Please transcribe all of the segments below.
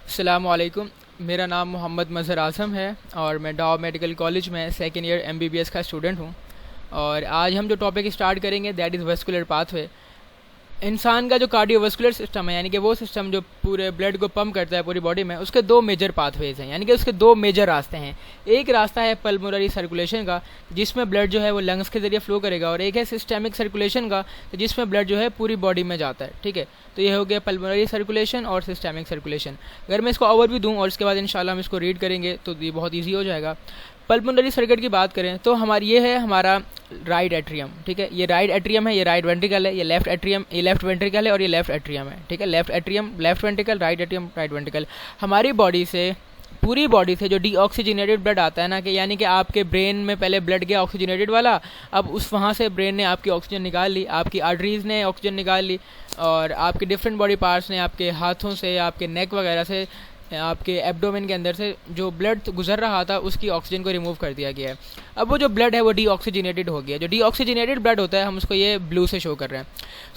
अस्सलामुअलैकुम। मेरा नाम मोहम्मद मज़हर आज़म है और मैं डाव मेडिकल कॉलेज में सेकेंड ईयर एमबीबीएस का स्टूडेंट हूँ। और आज हम जो टॉपिक स्टार्ट करेंगे दैट इज़ वेस्कुलर पाथवे। इंसान का जो कार्डियोवास्कुलर सिस्टम है, यानी कि वो सिस्टम जो पूरे ब्लड को पंप करता है पूरी बॉडी में, उसके दो मेजर पाथवेज हैं, यानी कि उसके दो मेजर रास्ते हैं। एक रास्ता है पल्मोनरी सर्कुलेशन का, जिसमें ब्लड जो है वो लंग्स के ज़रिए फ्लो करेगा, और एक है सिस्टेमिक सर्कुलेशन का, जिसमें ब्लड जो है पूरी बॉडी में जाता है। ठीक है, तो ये हो गया पल्मोनरी सर्कुलेशन और सिस्टेमिक सर्कुलेशन। अगर मैं इसको ओवरव्यू दूँ और इसके बाद इंशाल्लाह हम इसको रीड करेंगे तो ये बहुत ईजी हो जाएगा। पल्मोनरी सर्किट की बात करें तो हमारी ये है हमारा राइट एट्रियम। ठीक है, ये राइट एट्रियम है, ये राइट वेंट्रिकल है, ये लेफ्ट एट्रियम, ये लेफ्ट वेंट्रिकल है, और ये लेफ्ट एट्रियम है। ठीक है, left atrium, left ventricle, right atrium, right ventricle. हमारी बॉडी से, पूरी बॉडी से जो डीऑक्सीजनेटेड ब्लड आता है ना, कि यानी कि आपके ब्रेन में पहले ब्लड गया ऑक्सीजनेटेड वाला, अब उस वहाँ से ब्रेन ने आपकी ऑक्सीजन निकाल ली, आपकी आर्टरीज़ ने ऑक्सीजन निकाल ली, और आपके डिफरेंट बॉडी पार्ट्स ने, आपके हाथों से, आपके नेक वगैरह से, आपके एब्डोमेन के अंदर से जो ब्लड गुजर रहा था उसकी ऑक्सीजन को रिमूव कर दिया गया है। अब वो जो ब्लड है वो डीऑक्सीजनेटेड हो गया। जो डीऑक्सीजनेटेड ब्लड होता है, हम उसको ये ब्लू से शो कर रहे हैं।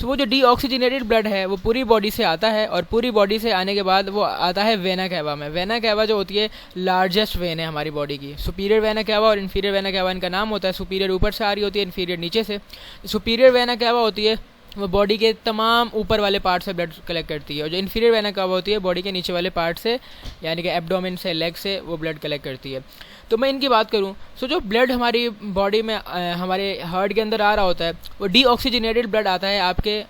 सो वो जो डीऑक्सीजनेटेड ब्लड है वो पूरी बॉडी से आता है, और पूरी बॉडी से आने के बाद वो आता है वेना कैवा में। वेना कैवा जो होती है लार्जेस्ट वेन है हमारी बॉडी की। सुपीरियर वेना कैवा और इन्फीरियर वेना कैवा इनका नाम होता है। सुपीरियर ऊपर से आ रही होती है, इन्फीरियर नीचे से। सुपीरियर वेना कैवा होती है वो बॉडी के तमाम ऊपर वाले पार्ट से ब्लड कलेक्ट करती है, और जो इन्फीरियर वेना कैवा होती है बॉडी के नीचे वाले पार्ट से, यानी कि एब्डोमेन से, लेग से वो ब्लड कलेक्ट करती है। तो मैं इनकी बात करूं, सो जो ब्लड हमारी बॉडी में हमारे हार्ट के अंदर आ रहा होता है वो डीऑक्सीजनेटेड ब्लड आता है आपके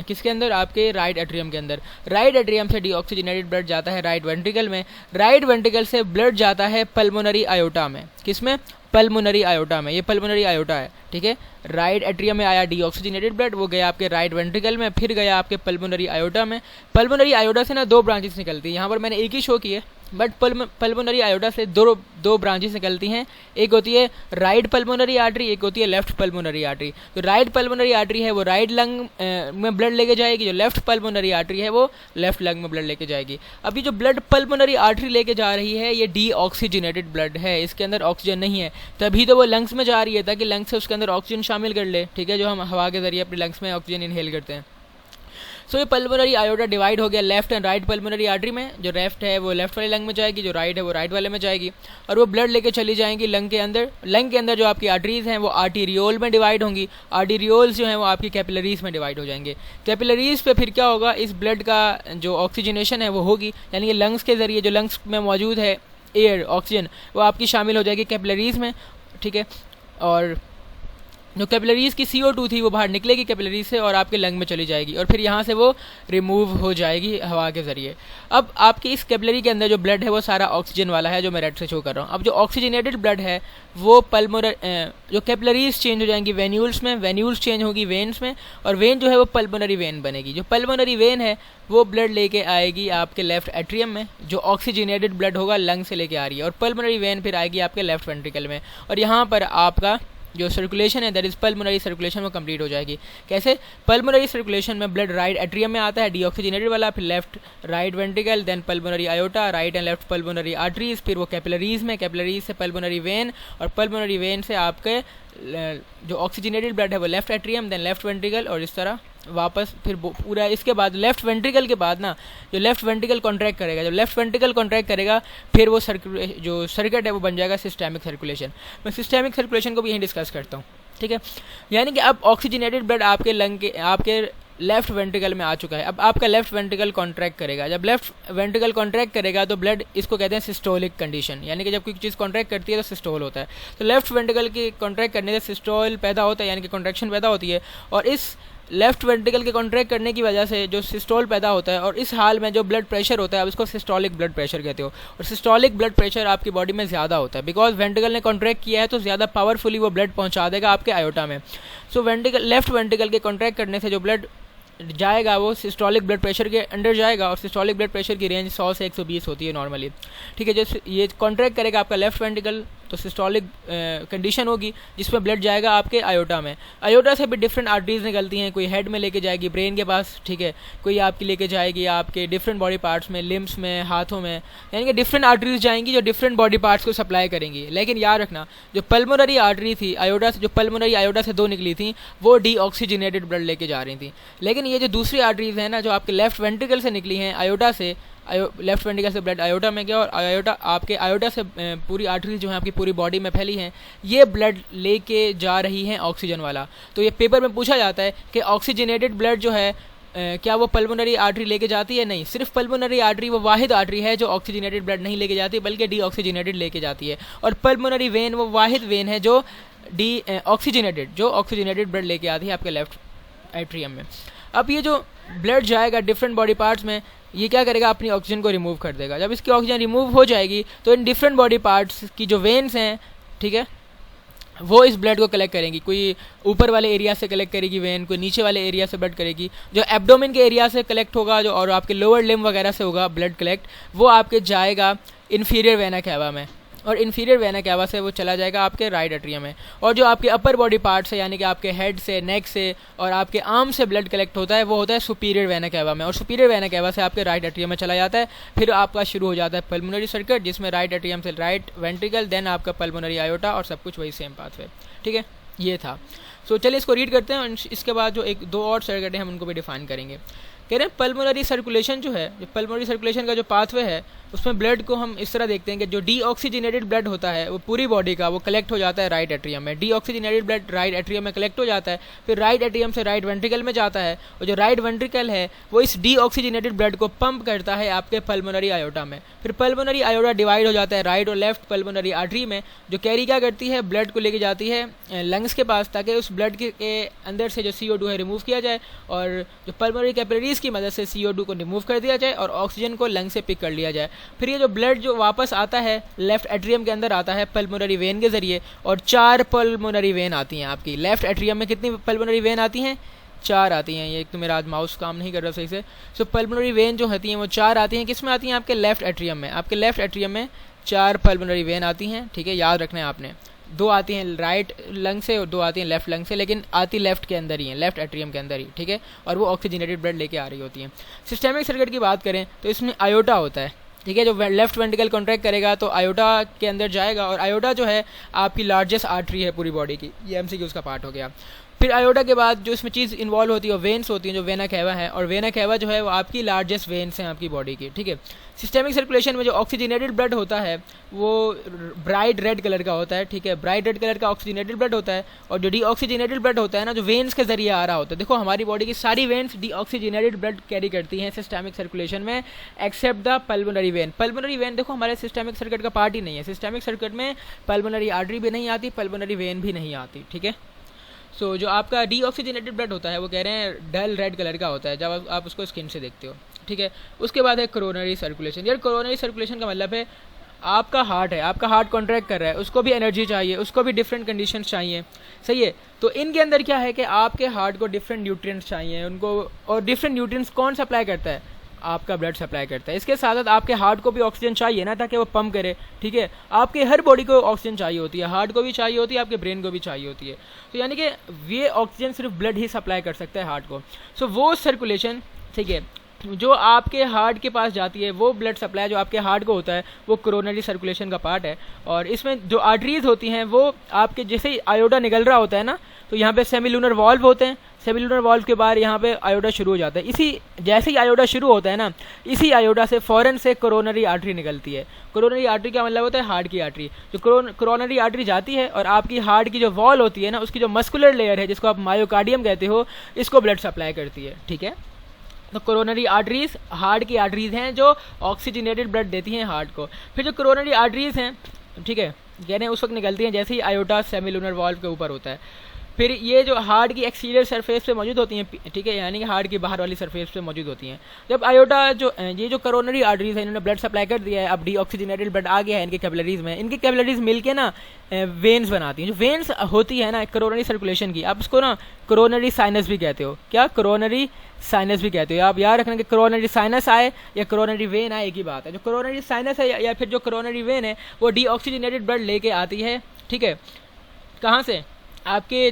किसके अंदर, आपके राइट एट्रियम के अंदर। राइट एट्रियम से डीऑक्सीजनेटेड ब्लड जाता है राइट वेंट्रिकल में। राइट वेंट्रिकल से ब्लड जाता है पल्मोनरी आयोटा में। किसमें? पल्मोनरी आयोटा में। ये पल्मोनरी आयोटा है। ठीक है, राइट एट्रियम में आया डीऑक्सीजनेटेड ब्लड, वो गया आपके राइट वेंट्रिकल में, फिर गया आपके पल्मोनरी आयोटा में। पल्मोनरी आयोटा से ना दो ब्रांचेस निकलती हैं। यहाँ पर मैंने एक ही शो की है, बट पल्मोनरी आयोटा से दो ब्रांचेस निकलती हैं। एक होती है राइट पल्मोनरी आर्टरी, एक होती है लेफ्ट पल्मोनरी आर्टरी। जो राइट पल्मोनरी आर्टरी है वो राइट लंग में ब्लड लेके जाएगी, जो लेफ्ट पल्मोनरी आर्टरी है वो लेफ्ट लंग में ब्लड लेके जाएगी। अब ये जो ब्लड पल्मोनरी आर्टरी लेके जा रही है ये डीऑक्सीजनेटेड ब्लड है, इसके अंदर ऑक्सीजन नहीं है, तभी तो वो लंग्स में जा रही है, ताकि लंग्स से उसके अंदर ऑक्सीजन शामिल कर ले। ठीक है, जो हम हवा के जरिए अपने लंग्स में ऑक्सीजन इनहेल करते हैं। सो ये पल्मोनरी आयोटा डिवाइड हो गया left and right pulmonary artery में। जो लेफ्ट है वो लेफ्ट वाले लंग में जाएगी, जो राइट है वो राइट वाले में जाएगी, और वो ब्लड लेके चली जाएंगी लंग के अंदर। लंग के अंदर जो आपकी आर्टरीज हैं वो आर्टीरियोल में डिवाइड होंगी। आर्टीरियोल्स जो हैं वो आपकी कैपिलरीज में डिवाइड हो जाएंगे। कैपिलरीज पे फिर क्या होगा, इस ब्लड का जो ऑक्सीजनेशन है वो होगी, यानी कि लंग्स के जरिए जो लंग्स में मौजूद है एयर, ऑक्सीजन, वो आपकी शामिल हो जाएगी कैपिलरीज में। ठीक है, और जो कैपिलरीज की CO2 थी वो बाहर निकलेगी कैपिलरीज से और आपके लंग में चली जाएगी, और फिर यहाँ से वो रिमूव हो जाएगी हवा के ज़रिए। अब आपकी इस कैपिलरी के अंदर जो ब्लड है वो सारा ऑक्सीजन वाला है, जो मैं रेड से शो कर रहा हूँ। अब जो ऑक्सीजनेटेड ब्लड है वो जो कैपिलरीज चेंज हो जाएंगी वेन्यूल्स में, वेन्यूल्स चेंज होगी वेन्स में, और वेन जो है वो पल्मोनरी वेन बनेगी। जो पल्मोनरी वेन है वो ब्लड लेके आएगी आपके लेफ्ट एट्रियम में, जो ऑक्सीजनेटेड ब्लड होगा लंग से लेके आ रही है, और पल्मोनरी वेन फिर आएगी आपके लेफ्ट वेंट्रिकल में, और यहाँ पर आपका जो सर्कुलेशन है दैट इज पल्मोनरी सर्कुलेशन वो कंप्लीट हो जाएगी। कैसे? पल्मोनरी सर्कुलेशन में ब्लड राइट एट्रियम में आता है डीऑक्सीजनेटेड वाला, फिर left right ventricle, then pulmonary aorta, right and left pulmonary arteries, फिर वो कैपिलरीज में, कैपिलरीज से पल्मोनरी वेन, और पल्मोनरी वेन से आपके जो ऑक्सीजनेटेड ब्लड है वो left atrium, then left ventricle, और इस तरह वापस फिर पूरा। इसके बाद लेफ्ट वेंट्रिकल के बाद ना जो लेफ्ट वेंट्रिकल कॉन्ट्रैक्ट करेगा, जब लेफ्ट वेंट्रिकल कॉन्ट्रैक्ट करेगा फिर वो जो सर्किट है वो बन जाएगा सिस्टेमिक सर्कुलेशन। मैं सिस्टेमिक सर्कुलेशन को भी यहीं डिस्कस करता हूँ। ठीक है, यानी कि अब ऑक्सीजनेटेड ब्लड आपके लंग के, आपके लेफ्ट वेंट्रिकल में आ चुका है। अब आपका लेफ्ट वेंट्रिकल कॉन्ट्रैक्ट करेगा। जब लेफ्ट वेंट्रिकल कॉन्ट्रैक्ट करेगा तो ब्लड, इसको कहते हैं सिस्टोलिक कंडीशन, यानी कि जब कोई चीज़ कॉन्ट्रैक्ट करती है तो सिस्टोल होता है। तो लेफ्ट वेंट्रिकल की कॉन्ट्रैक्ट करने से सिस्टोल पैदा होता है, यानी कि कॉन्ट्रैक्शन पैदा होती है, और इस लेफ्ट वेंट्रिकल के कॉन्ट्रैक्ट करने की वजह से जो सिस्टोल पैदा होता है, और इस हाल में जो ब्लड प्रेशर होता है अब इसको सिस्टोलिक ब्लड प्रेशर कहते हो, और सिस्टोलिक ब्लड प्रेशर आपकी बॉडी में ज़्यादा होता है बिकॉज वेंट्रिकल ने कॉन्ट्रैक्ट किया है, तो ज़्यादा पावरफुली वो ब्लड पहुंचा देगा आपके आयोटा में। सो लेफ्ट वेंट्रिकल के कॉन्ट्रैक्ट करने से जो ब्लड जाएगा वो सिस्टोलिक ब्लड प्रेशर के अंडर जाएगा, और सिस्टोलिक ब्लड प्रेशर की रेंज 100 से 120 होती है नॉर्मली। ठीक है, जो ये कॉन्ट्रैक्ट करेगा आपका लेफ्ट वेंट्रिकल तो सिस्टोलिक कंडीशन होगी जिसमें ब्लड जाएगा आपके आयोटा में। आयोटा से भी डिफरेंट आर्टरीज निकलती हैं, कोई हेड में लेके जाएगी ब्रेन के पास, ठीक है, कोई आपकी लेके जाएगी आपके डिफरेंट बॉडी पार्ट्स में, लिम्स में, हाथों में, यानी कि डिफरेंट आर्टरीज जाएंगी जो डिफरेंट बॉडी पार्ट्स को सप्लाई करेंगी। लेकिन याद रखना जो पल्मोनरी आर्टरी थी आयोटा से, जो पल्मोनरी आयोटा से दो निकली थी वो डीऑक्सीजनेटेड ब्लड लेके जा रही थी। लेकिन ये जो दूसरी आर्टरीज हैं ना जो आपके लेफ्ट वेंट्रिकल से निकली हैं आयोटा से, लेफ्ट वेंट्रिकल से ब्लड आयोटा में गया और आयोटा से पूरी आर्टरीज जो है आपकी पूरी बॉडी में फैली हैं, ये ब्लड लेके जा रही हैं ऑक्सीजन वाला। तो ये पेपर में पूछा जाता है कि ऑक्सीजनेटेड ब्लड जो है क्या वो पल्मोनरी आर्टरी लेके जाती है? नहीं, सिर्फ पल्मोनरी आर्टरी वो वाहिद आर्टरी है जो ऑक्सीजनेटेड ब्लड नहीं लेके जाती बल्कि डीऑक्सीजनेटेड लेके जाती है। और पल्मोनरी वेन वो वाहिद वेन है जो ऑक्सीजनेटेड ब्लड लेके आती है आपके लेफ्ट एट्रियम में। अब ये जो ब्लड जाएगा डिफरेंट बॉडी पार्ट्स में, ये क्या करेगा? अपनी ऑक्सीजन को रिमूव कर देगा। जब इसकी ऑक्सीजन रिमूव हो जाएगी तो इन डिफरेंट बॉडी पार्ट्स की जो वेन्स हैं, ठीक है, वो इस ब्लड को कलेक्ट करेंगी। कोई ऊपर वाले एरिया से कलेक्ट करेगी वेन, कोई नीचे वाले एरिया से ब्लड करेगी। जो एब्डोमेन के एरिया से कलेक्ट होगा जो और आपके लोअर लिम्ब वगैरह से होगा ब्लड कलेक्ट, वो आपके जाएगा इन्फीरियर वेना कैवा में, और इन्फीरियर वेना कैवा से वो चला जाएगा आपके राइट एट्रियम में। और जो आपके अपर बॉडी पार्ट से यानी कि आपके हेड से, नेक से और आपके आर्म से ब्लड कलेक्ट होता है वो होता है सुपीरियर वेना कैवा में, और सुपीरियर वेना कैवा से आपके राइट एट्रियम में चला जाता है। फिर आपका शुरू हो जाता है पल्मोनरी सर्किट, जिसमें राइट एट्रियम से राइट वेंट्रिकल, देन आपका पल्मोनरी आयोटा और सब कुछ वही सेम पाथवे। ठीक है, ये था। सो चलिए इसको रीड करते हैं और इसके बाद जो एक दो और सर्किट हैं हम उनको भी डिफाइन करेंगे। कह रहे हैं पल्मोनरी सर्कुलेशन जो है, जो पल्मोनरी सर्कुलेशन का जो पाथवे है उसमें ब्लड को हम इस तरह देखते हैं कि जो डीऑक्सीजनेटेड ब्लड होता है वो पूरी बॉडी का वो कलेक्ट हो जाता है राइट एट्रियम में। डीऑक्सीजनेटेड ब्लड राइट एट्रियम में कलेक्ट हो जाता है, फिर राइट एट्रियम से राइट वेंट्रिकल में जाता है, और जो राइट वेंट्रिकल है वो इस डीऑक्सीजनेटेड ब्लड को पंप करता है आपके पल्मोनरी आयोटा में। फिर पल्मोनरी आयोटा डिवाइड हो जाता है राइट और लेफ्ट पल्मोनरी आर्टरी में, जो कैरी क्या करती है? ब्लड को लेके जाती है लंग्स के पास, ताकि उस ब्लड के अंदर से जो CO2 है रिमूव किया जाए, और जो पल्मोनरी कैपिलरीज की मदद से CO2 को रिमूव कर दिया जाए और ऑक्सीजन को लंग से पिक कर लिया जाए। फिर ये जो ब्लड जो वापस आता है लेफ्ट एट्रियम के अंदर आता है पल्मोनरी वेन के जरिए, और 4 पल्मोनरी वेन आती हैं आपकी लेफ्ट एट्रियम में। कितनी पल्मोनरी वेन आती हैं? 4 आती हैं। ये एक तो मेरा आज माउस काम नहीं कर रहा सही से। सो पल्मोनरी वेन जो होती हैं वो 4 आती हैं। किस में आती हैं? आपके लेफ्ट एट्रियम में। आपके लेफ्ट एट्रियम में 4 पल्मोनरी वेन आती हैं। ठीक है, याद रखना है आपने। 2 आती हैं राइट लंग से और 2 आती हैं लेफ्ट लंग से, लेकिन आती लेफ्ट के अंदर ही है, लेफ्ट एट्रियम के अंदर ही। ठीक है, और वो ऑक्सीजनेटेड ब्लड लेके आ रही होती हैं। सिस्टेमिक सर्किट की बात करें तो इसमें आयोटा होता है। ठीक है, जो लेफ्ट वेंट्रिकल कॉन्ट्रैक्ट करेगा तो आयोटा के अंदर जाएगा, और आयोटा जो है आपकी लार्जेस्ट आर्टरी है पूरी बॉडी की। ये MCQ का पार्ट हो गया। फिर आयोटा के बाद जो इसमें चीज़ इन्वॉल्व होती है वो वेन्स होती हैं, जो वेना कैवा है, और वेना कैवा जो है वो आपकी लार्जेस्ट वेन्स हैं आपकी बॉडी की। ठीक है, सिस्टेमिक सर्कुलेशन में जो ऑक्सीजनेटेड ब्लड होता है वो ब्राइट रेड कलर का होता है। ठीक है, ब्राइट रेड कलर का ऑक्सीजनेटेड ब्लड होता है, और जो डीऑक्सीजनेटेड ब्लड होता है ना, जो वेन्स के जरिए आ रहा होता है। देखो हमारी बॉडी की सारी वेन्स डीऑक्सीजनेटेड ब्लड कैरी करती हैं सिस्टेमिक सर्कुलेशन में, except the pulmonary vein. Pulmonary vein देखो हमारे सिस्टेमिक सर्किट का पार्ट ही नहीं है। सिस्टेमिक सर्किट में पल्मोनरी आर्टरी भी नहीं आती, पल्मोनरी वेन भी नहीं आती। ठीक है, सो जो आपका डीऑक्सीजनेटेड ब्लड होता है वो कह रहे हैं डल रेड कलर का होता है जब आप उसको स्किन से देखते हो। ठीक है, उसके बाद है कोरोनरी सर्कुलेशन। यार कोरोनरी सर्कुलेशन का मतलब है आपका हार्ट है, आपका हार्ट कॉन्ट्रैक्ट कर रहा है, उसको भी एनर्जी चाहिए, उसको भी डिफरेंट कंडीशंस चाहिए। सही है, तो इनके अंदर क्या है कि आपके हार्ट को डिफरेंट न्यूट्रिएंट्स चाहिए उनको, और डिफरेंट न्यूट्रिएंट्स कौन सप्लाई करता है? आपका ब्लड सप्लाई करता है। इसके साथ साथ आपके हार्ट को भी ऑक्सीजन चाहिए ना, ताकि वो पंप करे। ठीक है, आपके हर बॉडी को ऑक्सीजन चाहिए होती है, हार्ट को भी चाहिए होती है, आपके ब्रेन को भी चाहिए होती है। तो यानी कि ये ऑक्सीजन सिर्फ ब्लड ही सप्लाई कर सकता है हार्ट को। सो वो सर्कुलेशन, ठीक है, जो आपके हार्ट के पास जाती है, वो ब्लड सप्लाई जो आपके हार्ट को होता है वो कोरोनरी सर्कुलेशन का पार्ट है। और इसमें जो आर्टरीज होती हैं वो आपके जैसे ही आयोडा निकल रहा होता है ना, तो यहाँ पे सेमिलुनर वॉल्व होते हैं। सेमिलुनर वॉल्व के बाद यहाँ पे आयोडा शुरू हो जाता है। इसी जैसे ही आयोडा शुरू होता है ना, इसी आयोडा से फ़ौरन से कोरोनरी आर्टरी निकलती है। कोरोनरी आर्टरी का मतलब होता है हार्ट की आर्टरी। जो कोरोनरी आर्टरी जाती है और आपकी हार्ट की जो वॉल होती है ना, उसकी जो मस्कुलर लेयर है जिसको आप मायोकार्डियम कहते हो, इसको ब्लड सप्लाई करती है। ठीक है, तो कोरोनरी आर्टरीज हार्ट की आर्टरीज हैं जो ऑक्सीजनेटेड ब्लड देती हैं हार्ट को। फिर जो कोरोनरी आर्टरीज हैं, ठीक है, यानी उस वक्त निकलती हैं जैसे ही आयोटा सेमिलुनर वॉल्व के ऊपर होता है। फिर ये जो हार्ट की एक्सटीरियर सरफेस पे मौजूद होती हैं, ठीक है, यानी कि हार्ट की बाहर वाली सरफेस पे मौजूद होती हैं। जब आयोटा जो ये जो कोरोनरी आर्टरीज है, इन्होंने ब्लड सप्लाई कर दिया है, अब डीऑक्सीजनेटेड ब्लड आ गया है इनके कैपिलरीज में, इनकी कैपिलरीज मिलके ना वेन्स बनाती हैं। जो वेन्स होती है ना कोरोनरी सर्कुलेशन की, आप उसको ना कोरोनरी साइनस भी कहते हो। क्या? कोरोनरी साइनस भी कहते हो। आप याद रखना कि कोरोनरी साइनस आए या कोरोनरी वेन आए, एक ही बात है। जो कोरोनरी साइनस है या फिर जो कोरोनरी वेन है वो डीऑक्सीजनेटेड ब्लड लेके आती है। ठीक है, कहाँ से? आपके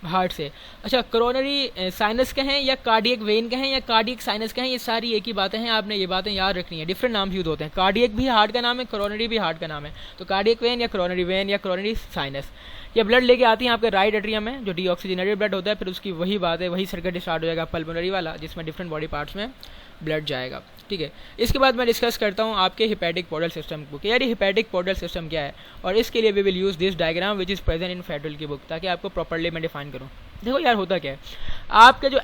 हार्ट से। अच्छा, कोरोनरी साइनस कहें या कार्डियक वेन कहें या कार्डियक साइनस कहें, ये सारी एक ही बातें हैं, आपने ये बातें याद रखनी है। डिफरेंट नाम यूज होते हैं, कार्डियक भी हार्ट का नाम है, कोरोनरी भी हार्ट का नाम है। तो कार्डियक वेन या कोरोनरी साइनस, ये ब्लड लेके आती हैं आपके राइट एट्रियम में, जो डीऑक्सीजनेटेड ब्लड होता है। फिर उसकी वही बात है, वही सर्किट स्टार्ट हो जाएगा पल्मोनरी वाला, जिसमें डिफरेंट बॉडी पार्ट्स में ब्लड जाएगा। ठीक है। इसके बाद मैं डिस्कस करता हूँ आपके हिपैटिक पोर्टल सिस्टम को कि यार ये हिपैटिक पोर्टल सिस्टम क्या है, और इसके लिए we will use this diagram which is present in federal की बुक, ताकि आपको प्रॉपर्ली मैं डिफाइन करूँ। देखो यार होता क्या है, आपके जो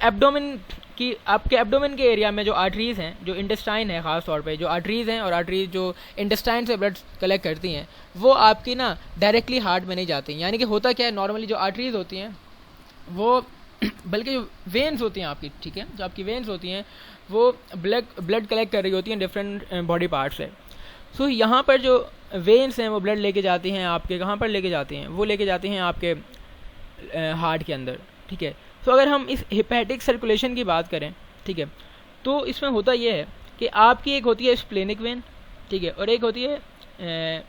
आपके एब्डोमेन के एरिया में जो आर्टरीज़ हैं, जो इंटेस्टाइन है ख़ास तौर पे, जो आर्टरीज़ हैं और आर्टरीज जो इंटेस्टाइन से ब्लड कलेक्ट करती हैं, वो आपकी ना डायरेक्टली हार्ट में नहीं जाती। यानी कि होता क्या है, नॉर्मली जो आर्टरीज होती हैं वो बल्कि जो वेन्स होती हैं आपकी, ठीक है, जो आपकी वेन्स होती हैं वो ब्लड कलेक्ट कर रही होती हैं डिफरेंट बॉडी पार्ट से। सो यहाँ पर जो वेन्स हैं वो ब्लड लेके जाती हैं आपके, कहाँ पर लेके जाती हैं, वो लेके जाती हैं आपके हार्ट के अंदर, ठीक है। तो अगर हम इस हिपैटिक सर्कुलेशन की बात करें, ठीक है, तो इसमें होता ये है कि आपकी एक होती है स्प्लेनिक वेन, ठीक है, और एक होती है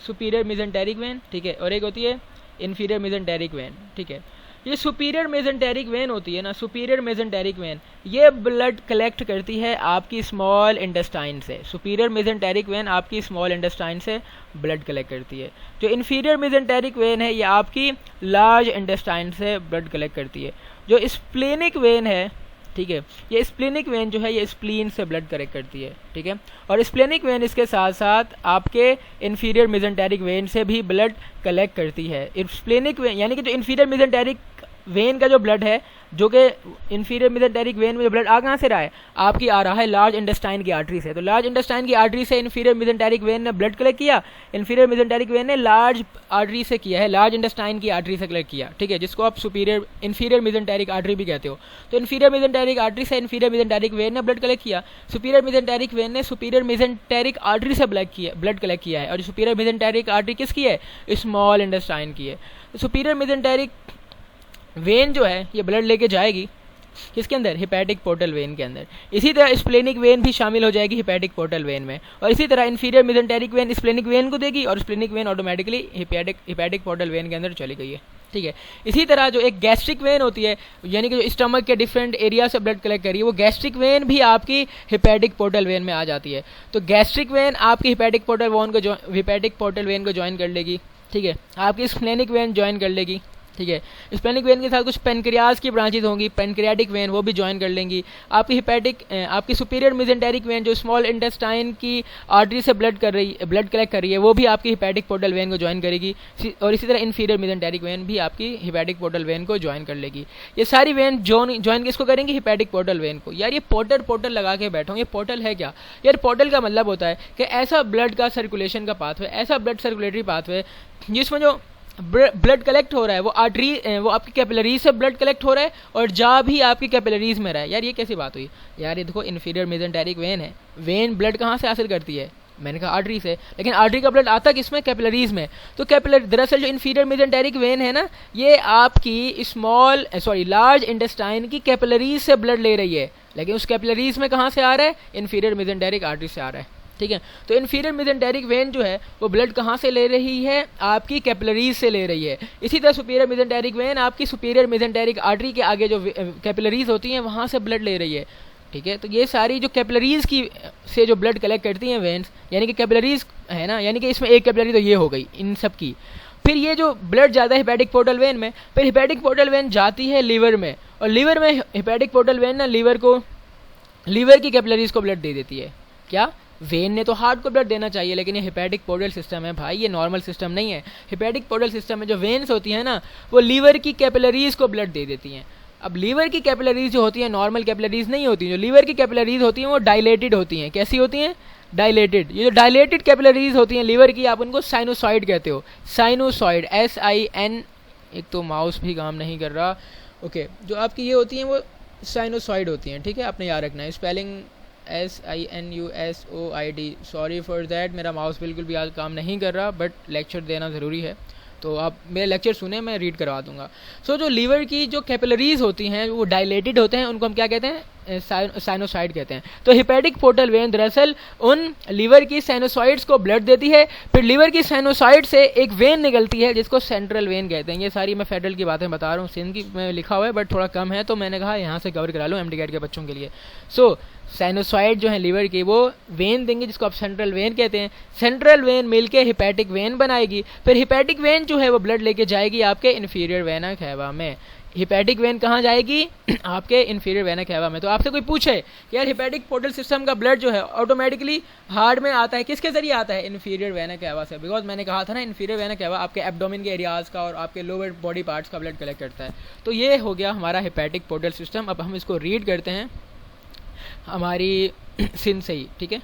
सुपीरियर मेसेंटेरिक वेन, ठीक है, और एक होती है इन्फीरियर मेसेंटेरिक वेन, ठीक है। ये सुपीरियर मेसेंटेरिक वेन होती है ना, सुपीरियर मेसेंटेरिक वेन ये ब्लड कलेक्ट करती है आपकी स्मॉल इंटेस्टाइन से। सुपीरियर मेसेंटेरिक वेन आपकी स्मॉल इंटेस्टाइन से ब्लड कलेक्ट करती है। जो इन्फीरियर मेसेंटेरिक वेन है ये आपकी लार्ज इंटेस्टाइन से ब्लड कलेक्ट करती है। जो स्प्लेनिक वेन है, ठीक है, ये स्प्लेनिक वेन जो है ये स्प्लीन से ब्लड कलेक्ट करती है, ठीक है। और स्प्लेनिक वेन इसके साथ साथ आपके इन्फीरियर मेसेंटेरिक वेन से भी ब्लड कलेक्ट करती है। स्प्लेनिक वेन यानी कि जो इन्फीरियर मेसेंटेरिक वेन का जो ब्लड है, जो कि इन्फीरियर मेसेंटेरिक वेन में जो ब्लड आ कहाँ से रहा है, आपकी आ रहा है लार्ज इंटेस्टाइन की आर्टरी से। तो लार्ज इंटेस्टाइन की आर्टरी से इन्फीरियर मेसेंटेरिक वेन ने ब्लड कलेक्ट किया, इन्फीरियर मेसेंटेरिक वेन ने लार्ज आर्टरी से किया है, लार्ज इंटेस्टाइन की आर्टरी से कलेक्ट किया, ठीक है, जिसको आप इन्फीरियर मेसेंटेरिक आर्टरी भी कहते हो। तो इन्फीरियर मेसेंटेरिक आर्टरी से इन्फीरियर मेसेंटेरिक वेन ने ब्लड कलेक्ट किया, सुपीरियर मेसेंटेरिक वेन ने सुपीरियर मेसेंटेरिक आर्टरी से ब्लड कलेक्ट किया है। और सुपीरियर मेसेंटेरिक आर्टरी किसकी है, स्मॉल इंटेस्टाइन की है। सुपीरियर मेसेंटेरिक वेन जो है ये ब्लड लेके जाएगी किसके अंदर, हिपैटिक पोर्टल वेन के अंदर। इसी तरह स्प्लेनिक वेन भी शामिल हो जाएगी हिपैटिक पोर्टल वेन में, और इसी तरह inferior mesenteric when splenic when को देगी और splenic when automatically hepatic portal vein के अंदर चली गई है, ठीक है। इसी तरह जो एक गैस्ट्रिक वेन होती है, यानी कि जो स्टमक के डिफरेंट एरिया से ब्लड कलेक्ट करी है, वो गैस्ट्रिक वेन भी आपकी हिपैटिक पोर्टल वेन में आ जाती है। तो गैस्ट्रिक वेन आपकी हिपैटिक पोर्टल वेन को ज्वाइन कर लेगी, ठीक है, आपकी स्प्लेनिक वेन ज्वाइन कर लेगी, ठीक है। स्प्लेनिक वेन के साथ कुछ पेनक्रियाज की ब्रांचेज होंगी, पेनक्रियाटिक वेन वो भी ज्वाइन कर लेंगी। आपकी सुपीरियर मेसेंटेरिक वेन जो स्मॉल इंटेस्टाइन की आर्टरी से ब्लड कलेक्ट कर रही है, वो भी आपकी हिपैटिक पोर्टल वेन को ज्वाइन करेगी। और इसी तरह इन्फीरियर मेसेंटेरिक वेन भी आपकी हिपैटिक पोर्टल वेन को ज्वाइन कर लेगी। ये सारी वेन ज्वाइन किसको करेंगी, हिपैटिक पोर्टल वेन को। यार ये पोर्टल लगा के बैठा हूँ, ये पोर्टल है क्या यार? पोर्टल का मतलब होता है कि ऐसा ब्लड का सर्कुलेशन का पाथवे, ऐसा ब्लड सर्कुलेटरी पाथवे जिसमें जो ब्लड कलेक्ट हो रहा है वो आपकी कैपिलरीज से ब्लड कलेक्ट हो रहा है और जा भी आपकी कैपिलरीज में रहा है। यार ये कैसी बात हुई यार? ये देखो इन्फीरियर मेसेंटेरिक वेन है, वेन ब्लड कहाँ से हासिल करती है? मैंने कहा आर्टरी से, लेकिन आर्टरी का ब्लड आता किसमें? कैपिलरीज में। तो दरअसल जो इन्फीरियर मेसेंटेरिक वेन है ना, ये आपकी लार्ज इंटेस्टाइन की कैपिलरीज से ब्लड ले रही है, लेकिन उस कैपिलरीज में कहाँ से आ रहा है? इन्फीरियर मेसेंटेरिक आर्टरी से आ रहा है, ठीक है। तो इन्फीरियर मेसेंटेरिक वेन जो है वो ब्लड कहाँ से ले रही है? आपकी कैपिलरीज से ले रही है। इसी तरह सुपीरियर मेसेंटेरिक वेन आपकी सुपीरियर मेसेंटेरिक आर्टरी के आगे जो कैपिलरीज होती हैं वहाँ से ब्लड ले रही है, ठीक है। तो ये सारी जो कैपिलरीज की से जो ब्लड कलेक्ट करती हैं वेन्स, यानी कि कैपिलरीज है ना, यानी कि इसमें एक कैपिलरी तो ये हो गई इन सब की। फिर ये जो ब्लड जाता है हिपैटिक पोर्टल वेन में, फिर हिपैटिक पोर्टल वेन जाती है लीवर में, और लीवर में हिपैटिक पोर्टल वेन ना लीवर की कैपिलरीज को ब्लड दे देती है। क्या? वेन ने तो हार्ट को ब्लड देना चाहिए, लेकिन ये हिपैटिक पोर्टल सिस्टम है भाई, ये नॉर्मल सिस्टम नहीं है। हिपैटिक पोर्टल सिस्टम में जो वेन्स होती हैं ना, वो लीवर की कैपिलरीज को ब्लड दे देती हैं। अब लीवर की कैपिलरीज जो होती हैं नॉर्मल कैपिलरीज नहीं होती, जो लीवर की कैपिलरीज होती हैं वो डायलेटेड होती हैं। कैसी होती हैं? डायलेटेड। ये जो डायलेटेड कैपिलरीज होती हैं लीवर की, आप उनको साइनोसॉइड कहते हो। साइनोसॉइड SIN, एक तो माउस भी काम नहीं कर रहा, ओके। जो आपकी ये होती हैं वो साइनोसॉइड होती हैं, ठीक है, आपने याद रखना है। Spelling SINUSOID, sorry for that, मेरा माउस बिल्कुल भी आज काम नहीं कर रहा, बट लेक्चर देना ज़रूरी है, तो आप मेरे लेक्चर सुने, मैं रीड करवा दूंगा। सो जो लीवर की जो कैपिलरीज होती हैं वो डायलेटेड होते हैं, उनको हम क्या कहते हैं? साइनोसाइड कहते हैं। तो हिपैटिक पोर्टल वेन दरअसल उन लीवर की साइनोसाइड्स को ब्लड देती है। फिर लीवर की साइनोसाइड से एक वेन निकलती है जिसको सेंट्रल वेन कहते हैं। ये सारी मैं फेडरल की बातें बता रहा हूँ, सिंध की में लिखा हुआ है बट थोड़ा कम है, तो मैंने कहा यहाँ से कवर करा लूँ MD कैट के बच्चों के लिए। सो साइनोसाइड जो है लीवर की, वो वेन देंगे जिसको आप सेंट्रल वेन कहते हैं। सेंट्रल वेन मिलके हिपैटिक वेन बनाएगी। फिर हिपैटिक वेन जो है वो ब्लड लेके जाएगी आपके इन्फीरियर वेना कैवा में। हिपैटिक वेन कहाँ जाएगी? आपके इन्फीरियर वेना कैवा में। तो आपसे कोई पूछे कि यार हिपैटिक पोर्टल सिस्टम का ब्लड जो है ऑटोमेटिकली हार्ट में आता है, किसके जरिए आता है? इन्फीरियर वेना कैवा से। बिकॉज मैंने कहा था ना, इन्फीरियर वेना कैवा आपके एब्डोमेन के एरियाज़ का और आपके लोअर बॉडी पार्ट्स का ब्लड कलेक्ट करता है। तो ये हो गया हमारा हिपैटिक पोर्टल सिस्टम। अब हम इसको रीड करते हैं हमारी सिन से ही, ठीक है।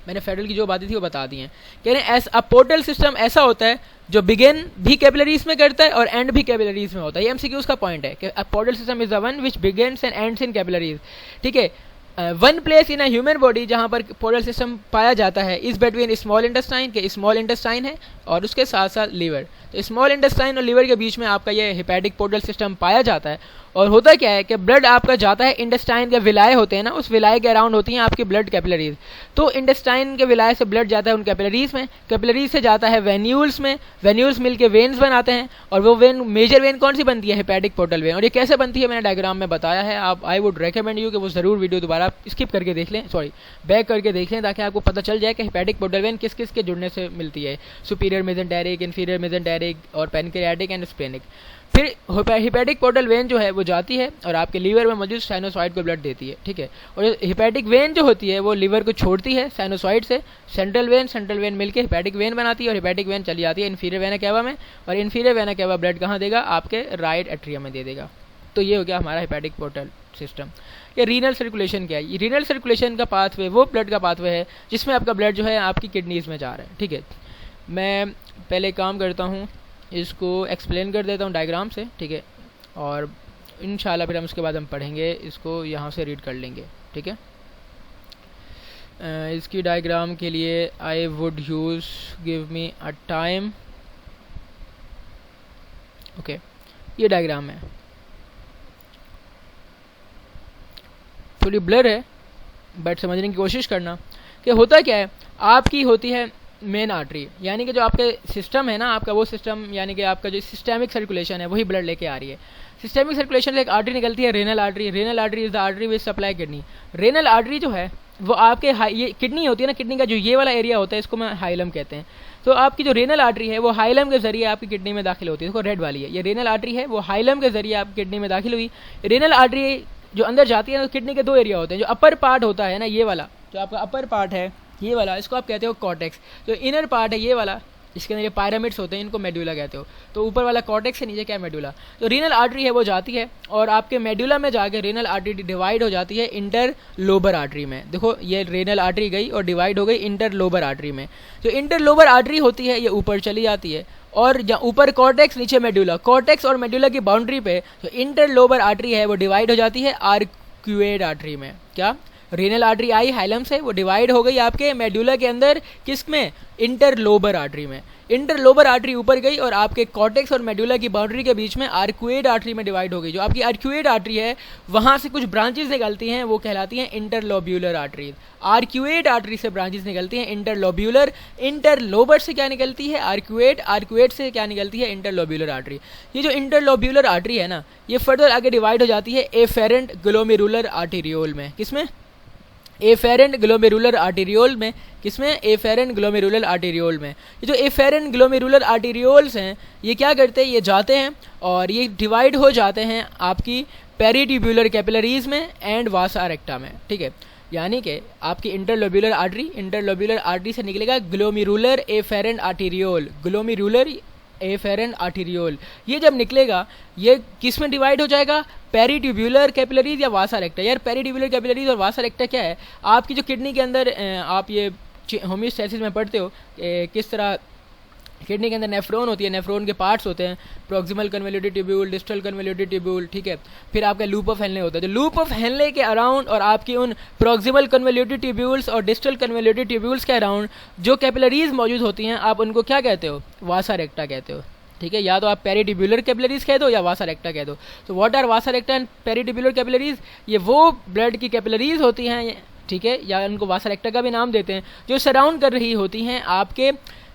मैंने फेडरल की जो बातें थी वो बता दी हैं। कह रहे हैं अ पोर्टल सिस्टम ऐसा होता है जो बिगिन भी कैपिलरीज में करता है और एंड भी कैपिलरीज में होता है। ये एमसीक्यूज का पॉइंट है कि a portal system is the one which begins and ends in capillaries, ठीक है। One place in a human body जहाँ पर पोर्टल सिस्टम पाया जाता है इज बिटवीन स्मॉल इंटेस्टाइन, के स्मॉल इंटेस्टाइन है और उसके साथ साथ लीवर। तो स्मॉल इंटेस्टाइन और लीवर के बीच में आपका ये हिपैटिक पोर्टल सिस्टम पाया जाता है। और होता क्या है कि ब्लड आपका जाता है, इंटेस्टाइन के विलाय होते हैं ना, उस विलाय के अराउंड होती हैं आपकी ब्लड कैपिलरीज। तो इंटेस्टाइन के विलाय से ब्लड जाता है उन कैपिलरीज में, कैपिलरीज से जाता है वेन्यूल्स में, वेन्यूल्स मिलके वेन्स बनाते हैं और वो वेन, मेजर वेन कौन सी बनती है? Hepatic portal vein. और ये कैसे बनती है मैंने डायग्राम में बताया है। आप आई वुड रेकमेंड यू कि वो ज़रूर वीडियो दोबारा स्किप करके देख लें, सॉरी बैक करके देख लें, ताकि आपको पता चल जाए कि हिपैटिक पोर्टल वेन किस किस के जुड़ने से मिलती है। सुपीरियर मेसेंटेरिक, इन्फीरियर मेसेंटेरिक और पैनक्रियाटिक एंड स्प्लेनिक। फिर हिपैटिक पोर्टल वेन जो है वो जाती है और आपके लीवर में मौजूद साइनोसॉइड को ब्लड देती है, ठीक है। और हिपैटिक वेन जो होती है वो लीवर को छोड़ती है साइनोसॉइड से। सेंट्रल वेन मिलकर हिपैटिक वेन बनाती है और हिपैटिक वेन चली जाती है इन्फीरियर वेना कैवा में, और इन्फीरियर वेना कैवा ब्लड कहाँ देगा? आपके राइट एट्रियम में दे देगा। तो ये हो गया हमारा हिपैटिक पोर्टल सिस्टम। ये रीनल सर्कुलेशन क्या है? ये रीनल सर्कुलेशन का पाथवे वो ब्लड का पाथवे है जिसमें आपका ब्लड जो है आपकी किडनीज में जा रहा है, ठीक है। मैं पहले काम करता हूँ, इसको एक्सप्लेन कर देता हूँ डायग्राम से, ठीक है। और इंशाल्लाह फिर हम उसके बाद हम पढ़ेंगे, इसको यहाँ से रीड कर लेंगे, ठीक है। इसकी डायग्राम के लिए I would use give me a time. Okay, ये डायग्राम है, थोड़ी ब्लर है बट समझने की कोशिश करना कि होता क्या है। आपकी होती है मेन आर्टरी, यानी कि जो आपके सिस्टम है ना, आपका वो सिस्टम, यानी कि आपका जो सिस्टेमिक सर्कुलेशन है वही ब्लड लेके आ रही है। सिस्टेमिक सर्कुलेशन एक आर्टरी निकलती है, renal artery. Renal artery is the artery which supply kidney. Renal artery जो है वो आपके ये किडनी होती है ना, किडनी का जो ये वाला एरिया होता है इसको मैं हाइलम कहते हैं। तो आपकी जो रेनल आर्टरी है वो हाइलम के जरिए आपकी किडनी में दाखिल होती है। देखो रेड वाली है, ये रेनल आर्टरी है, वो हाइलम के जरिए आपकी किडनी में दाखिल हुई। रेनल आर्टरी जो अंदर जाती है ना, तो किडनी के दो एरिया होते हैं। जो अपर पार्ट होता है ना, ये वाला जो आपका अपर पार्ट है, ये वाला, इसको आप कहते हो कॉर्टेक्स। जो इनर पार्ट है ये वाला, इसके अंदर ये पायरामिड्स होते हैं, इनको मेडुला कहते हो। तो ऊपर वाला कॉर्टेक्स है, नीचे क्या है? मेडुला। तो रीनल आर्टरी है वो जाती है और आपके मेडुला में जाके रेनल आर्टरी डिवाइड हो जाती है इंटर लोबर आर्टरी में। देखो ये रेनल आर्टरी गई और डिवाइड हो गई इंटर लोबर आर्टरी में। जो इंटर लोबर आर्टरी होती है ये ऊपर चली जाती है और जहाँ ऊपर कॉर्टेक्स नीचे मेडुला, कॉर्टेक्स और मेडुला की बाउंड्री पे जो इंटर लोबर आर्टरी है वो डिवाइड हो जाती है आर्क्यूएड आर्टरी में। क्या? रेनल आर्टरी आई हाइलम से, वो डिवाइड हो गई आपके मेडुला के अंदर, किस में? इंटरलोबर आर्टरी में। इंटरलोबर आर्टरी ऊपर गई और आपके कॉर्टेक्स और मेडुला की बाउंड्री के बीच में आर्क्यूएड आर्टरी में डिवाइड हो गई। जो आपकी आर्क्यूएड आर्टरी है वहाँ से कुछ ब्रांचेस निकलती हैं, वो कहलाती हैं इंटरलोब्यूलर आर्टरीज। आर्क्यूएड आर्टरी से ब्रांचेस निकलती हैं इंटरलोब्यूलर। इंटरलोबर से क्या निकलती है? आर्क्यूएड। आर्क्यूएड से क्या निकलती है? Interlobular artery. ये जो इंटरलोब्यूलर आर्टरी है ना, ये फर्दर आगे डिवाइड हो जाती है एफेरेंट ग्लोमेरुलर आर्टेरियोल में। किसमें? एफेरेंट ग्लोमेरुलर आर्टेरियोल में। किसमें? एफेरेंट ग्लोमेरुलर आर्टेरियोल में। ये जो एफेरेंट ग्लोमेरुलर आर्टेरियोल्स हैं ये क्या करते हैं? ये जाते हैं और ये डिवाइड हो जाते हैं आपकी पेरिट्यूब्यूलर कैपिलरीज में एंड वासा रेक्टा में, ठीक है। यानी कि आपकी इंटरलोब्यूलर आर्टरी से निकलेगा glomerular efferent arteriole, glomerular efferent arteriole. ये जब निकलेगा ये किस में डिवाइड हो जाएगा? पेरिट्यूब्यूलर कैपिलरीज या वासा रेक्टा। यार पेरिट्यूब्यूलर कैपिलरीज और वासा रेक्टा क्या है? आपकी जो किडनी के अंदर आप ये होम्योस्टैसिस में पढ़ते हो किस तरह किडनी के अंदर नेफ्रॉन होती है, नेफ्रॉन के पार्ट्स होते हैं, proximal convoluted tubule, distal convoluted tubule, ठीक है। फिर आपका लूप ऑफ हेनले होता है। तो लूप ऑफ हेनले के अराउंड और आपकी उन प्रॉक्सिमल कन्वोल्यूटेड ट्यूब्यूल्स और डिस्टल कन्वोल्यूटेड ट्यूब्यूल्स के अराउंड जो कैपिलरीज मौजूद होती हैं आप उनको क्या कहते हो? वासा रेक्टा कहते हो, ठीक है। या तो आप पेरिट्यूब्यूलर कैपिलरीज कह दो या वासा रेक्टा कह दो। तो what are vasa recta and peritubular capillaries? ये वो ब्लड की कैपिलरीज होती हैं, ठीक है, या उनको वासा रेक्टा का भी नाम देते हैं, जो सराउंड कर रही होती हैं आपके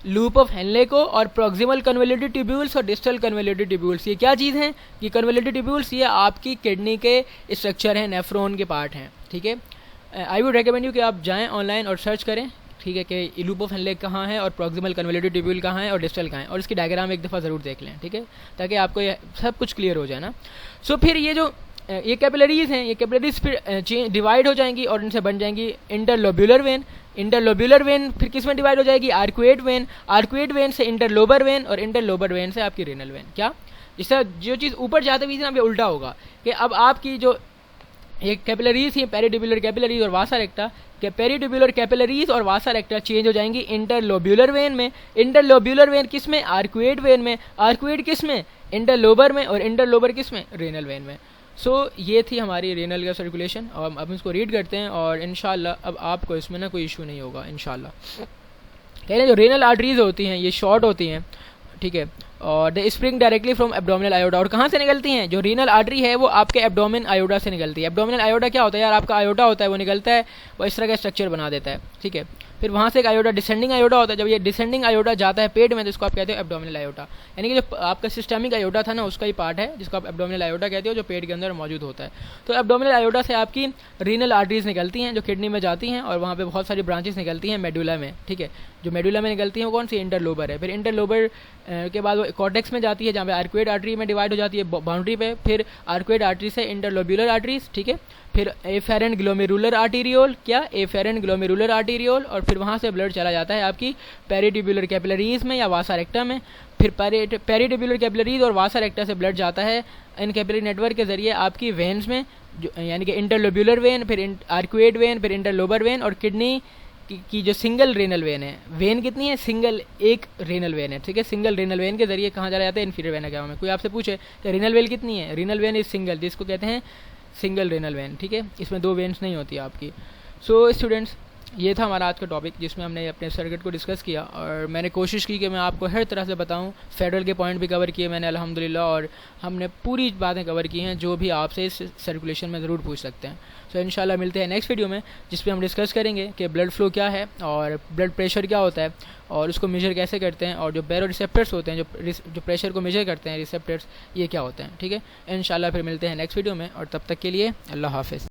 लूप ऑफ हेनले को और प्रॉक्सिमल कन्वोल्यूटेड ट्यूब्यूल्स और डिस्टल कन्वोल्यूटेड ट्यूब्यूल्स। ये क्या चीज़ हैं? ये कन्वोल्यूटेड ट्यूब्यूल्स ये आपकी किडनी के स्ट्रक्चर हैं, नेफ्रॉन के पार्ट हैं, ठीक है। आई वुड रेकमेंड यू कि आप जाएं ऑनलाइन और सर्च करें ठीक है, कि इलूप ऑफ हेनले कहाँ है और प्रॉक्सिमल कन्वोल्यूटेड ट्यूब्यूल कहाँ है और डिस्टल कहाँ है, और इसकी डायग्राम एक दफ़ा ज़रूर देख लें, ठीक है, ताकि आपको ये सब कुछ क्लियर हो जाए ना। सो फिर ये कैपिलरीज हैं, ये कैपिलरीज फिर डिवाइड हो जाएंगी और इनसे बन जाएंगी इंटरलोब्यूलर वेन। इंटरलोब्यूलर वेन फिर किस में डिवाइड हो जाएगी, आर्कुएट वेन, आर्कुएट वेन से इंटरलोबर वेन और इंटरलोबर वेन से आपकी रेनल वेन। क्या जिससे जो चीज़ ऊपर जाते हुए ना उल्टा होगा कि अब आपकी जो ये कैपिलरीज थी पेरिट्यूबुलर कैपिलरीज और वासा रेक्टा, कि पेरिट्यूबुलर कैपिलरीज और वासा रेक्टा चेंज हो जाएंगी इंटरलोब्यूलर वेन में। इंटरलोब्यूलर वेन किस में, आर्कुएट वेन में, आर्कुएट किस में, इंटरलोबर में, और इंटरलोबर किस में, रेनल वेन में। सो ये थी हमारी रेनल का सर्कुलेशन, और अब इसको रीड करते हैं और इंशाल्लाह अब आपको इसमें ना कोई इशू नहीं होगा इंशाल्लाह। कह रहे हैं जो रेनल आर्टरीज होती हैं ये शॉर्ट होती हैं, ठीक है, और दे स्प्रिंग डायरेक्टली फ्रॉम एब्डोमिनल आयोडा। और कहाँ से निकलती हैं, जो रीनल आर्टरी है वो आपके एब्डोमिन आयोडा से निकलती है। एब्डोमिनल आयोडा क्या होता है यार, आपका आयोडा होता है वो निकलता है, वो इस तरह का स्ट्रक्चर बना देता है, ठीक है। फिर वहाँ से एक आयोडा डिसेंडिंग आयोडा होता है, जब ये डिसेंडिंग आयोडा जाता है पेट में तो इसको आप कहते हो एब्डोमिनल आयोडा, यानी कि जो आपका सिस्टमिक आयोडा था ना उसका ही पार्ट है जिसको आप एब्डोमिनल आयोडा कहते हो, जो पेट के अंदर मौजूद होता है। तो एब्डोमिनल आयोडा से आपकी रीनल आर्टरीज निकलती हैं जो किडनी में जाती हैं, और वहाँ पे बहुत सारी ब्रांचेस निकलती हैं मेडुला में, ठीक है। जो मेडुला में निकलती हैं वो कौन सी, इंटरलोबर है। फिर इंटरलोबर के बाद वो कॉर्टेक्स में जाती है जहाँ पे आर्कुएट आर्टरी में डिवाइड हो जाती है बाउंड्री पे, फिर आर्कुएट आर्टरी से इंटरलोब्यूलर आर्टरीज, ठीक है। फिर एफेरेंट ग्लोमेरुलर आर्टीरियोल, क्या एफेरेंट ग्लोमेरुलर आर्टीरियोल, और फिर वहाँ से ब्लड चला जाता है आपकी पेरिट्यूबुलर कैपिलरीज में या वासा रेक्टा में। फिर पेरिट्यूबुलर कैपिलरीज और वासा रेक्टा से ब्लड जाता है इन कैपिलरी नेटवर्क के जरिए आपकी वेन्स में, यानी कि इंटरलोब्यूलर वेन, फिर आर्कुएट वेन, फिर इंटरलोबर वेन, और किडनी की जो सिंगल रेनल वेन है, वेन कितनी है, सिंगल एक रेनल वेन है, ठीक है। सिंगल रेनल वेन के जरिए कहाँ चला जाता है, इन्फीरियर वेना कैवा में। कोई आपसे पूछे कि रेनल वेन कितनी है, रेनल वेन इज सिंगल, जिसको कहते हैं सिंगल रेनल वेन, ठीक है, इसमें दो वेन्स नहीं होती आपकी। सो स्टूडेंट्स ये था हमारा आज का टॉपिक जिसमें हमने अपने सर्किट को डिस्कस किया, और मैंने कोशिश की कि मैं आपको हर तरह से बताऊं। फेडरल के पॉइंट भी कवर किए मैंने अल्हम्दुलिल्लाह, और हमने पूरी बातें कवर की हैं जो भी आपसे इस सर्कुलेशन में ज़रूर पूछ सकते हैं। सो इंशाल्लाह मिलते हैं नेक्स्ट वीडियो में जिसमें हम डिस्कस करेंगे कि ब्लड फ्लो क्या है और ब्लड प्रेशर क्या होता है और उसको मेजर कैसे करते हैं, और जो बैरो रिसेप्टर्स होते हैं जो प्रेशर को मेजर करते हैं रिसेप्टर्स, ये क्या होते हैं, ठीक है। इंशाल्लाह फिर मिलते हैं नेक्स्ट वीडियो में, और तब तक के लिए अल्लाह हाफ़िज़।